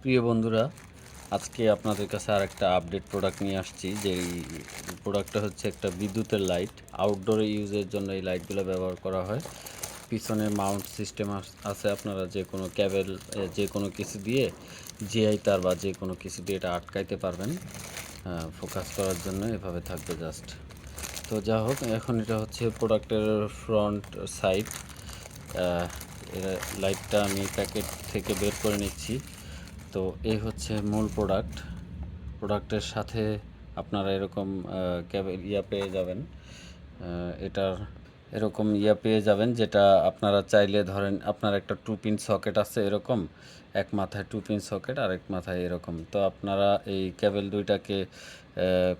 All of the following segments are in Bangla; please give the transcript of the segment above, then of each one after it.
প্রিয় বন্ধুরা, আজকে আপনাদের কাছে আরেকটা আপডেট প্রোডাক্ট নিয়ে আসছি। যেই প্রোডাক্টটা হচ্ছে একটা বিদ্যুতের লাইট। আউটডোরে ইউজের জন্য এই লাইটগুলো ব্যবহার করা হয়। পিছনে মাউন্ট সিস্টেম আছে। আপনারা যে কোনো ক্যাবেল যে কোনো কিছু দিয়ে জিআই তার বা যে কোনো কিছু দিয়ে এটা আটকাইতে পারবেন। ফোকাস করার জন্য এভাবে থাকবে জাস্ট। তো যা হোক, এখন এটা হচ্ছে প্রোডাক্টের ফ্রন্ট সাইড। লাইটটা আমি প্যাকেট থেকে বের করে নিচ্ছি। তো এই হচ্ছে মূল প্রোডাক্টের সাথে আপনারা এরকম ক্যাবেল পেয়ে যাবেন। এটার এরকম পেয়ে যাবেন, যেটা আপনারা চাইলে ধরেন আপনার একটা 2 পিন সকেট আছে এরকম, এক মাথায় 2 পিন সকেট আর এক মাথায় এরকম। তো আপনারা এই ক্যাবেল দুইটাকে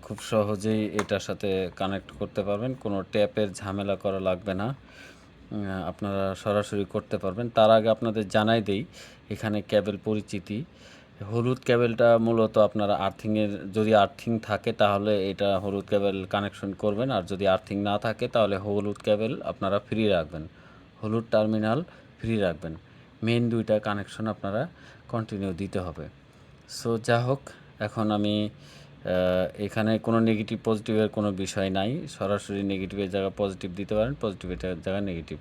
খুব সহজেই এটার সাথে কানেক্ট করতে পারবেন। কোনো ট্যাপের ঝামেলা করা লাগবে না। আপনারা সরাসরি করতে পারবেন। তার আগে আপনাদের জানাই দেই, এখানে ক্যাবেল পরিচিতি। হলুদ ক্যাবেলটা মূলত আপনারা আর্থিংয়ের, যদি আর্থিং থাকে তাহলে এটা হলুদ ক্যাবেল কানেকশন করবেন, আর যদি আর্থিং না থাকে তাহলে হলুদ ক্যাবেল আপনারা ফ্রি রাখবেন, হলুদ টার্মিনাল ফ্রি রাখবেন। মেন দুইটা কানেকশন আপনারা কন্টিনিউ দিতে হবে। সো যা হোক, এখন আমি এখানে কোনো নেগেটিভ পজিটিভের কোনো বিষয় নাই। সরাসরি নেগেটিভের জায়গায় পজিটিভ দিতে পারেন, পজিটিভের জায়গায় নেগেটিভ।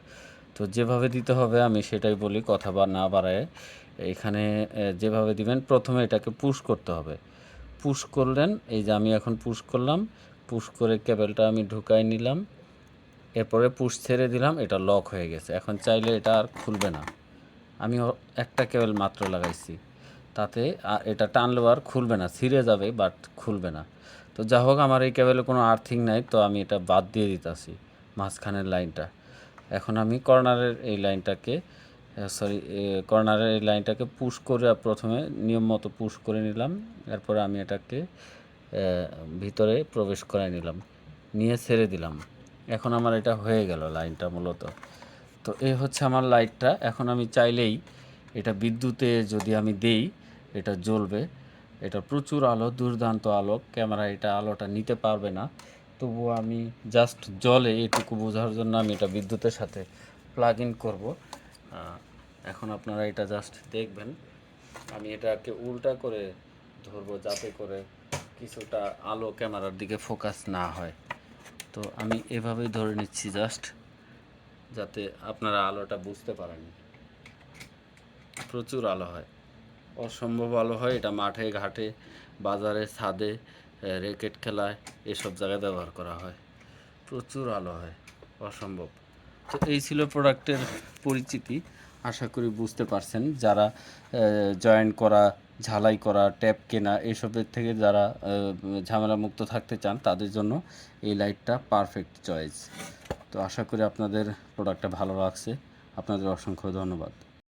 তো যেভাবে দিতে হবে আমি সেটাই বলি, কথা বা না বাড়ায়। এখানে যেভাবে দিবেন, প্রথমে এটাকে পুশ করতে হবে। পুশ করলেন, এই যে আমি এখন পুশ করলাম, পুশ করে কেবেলটা আমি ঢুকাই নিলাম। এরপরে পুশ ছেড়ে দিলাম, এটা লক হয়ে গেছে। এখন চাইলে এটা আর খুলবে না। আমি একটা কেবল মাত্র লাগাইছি, তাতে এটা টানলেও আর খুলবে না, ছিঁড়ে যাবে বাট খুলবে না। তো যা হোক, আমার এই কেবলে কোনো আর্থিং নাই, তো আমি এটা বাদ দিয়ে দিতেছি মাঝখানের লাইনটা। এখন আমি কর্নারের এই লাইনটাকে কর্নারের এই লাইনটাকে পুশ করে প্রথমে নিয়ম মতো পুশ করে নিলাম। এরপরে আমি এটাকে ভিতরে প্রবেশ করে নিলাম, নিয়ে ছেড়ে দিলাম। এখন আমার এটা হয়ে গেল লাইনটা মূলত। তো এই হচ্ছে আমার লাইটটা। এখন আমি চাইলেই এটা বিদ্যুতে যদি আমি দেই, এটা জ্বলবে। এটা প্রচুর আলো, দুর্দান্ত আলো। ক্যামেরা এটা আলোটা নিতে পারবে না, তবুও আমি জাস্ট জলে এটুকু বোঝার জন্য আমি এটা বিদ্যুতের সাথে প্লাগ ইন করবো। এখন আপনারা এটা জাস্ট দেখবেন। আমি এটাকে উল্টা করে ধরবো যাতে করে কিছুটা আলো ক্যামেরার দিকে ফোকাস না হয়। তো আমি এভাবেই ধরে নিচ্ছি জাস্ট, যাতে আপনারা আলোটা বুঝতে পারেন। প্রচুর আলো হয়, অসম্ভব আলো হয়। এটা মাঠে ঘাটে, বাজারে, ছাদে, র্যাকেট খেলায়, এসব জায়গায় ব্যবহার করা হয়। প্রচুর আলো হয়, অসম্ভব। তো এই ছিল প্রোডাক্টের পরিচিতি। আশা করি বুঝতে পারছেন। যারা জয়েন করা, ঝালাই করা, ট্যাপ কেনা, এসবের থেকে যারা ঝামেলামুক্ত থাকতে চান, তাদের জন্য এই লাইটটা পারফেক্ট চয়েস। তো আশা করি আপনাদের প্রোডাক্টটা ভালো লাগছে। আপনাদের অসংখ্য ধন্যবাদ।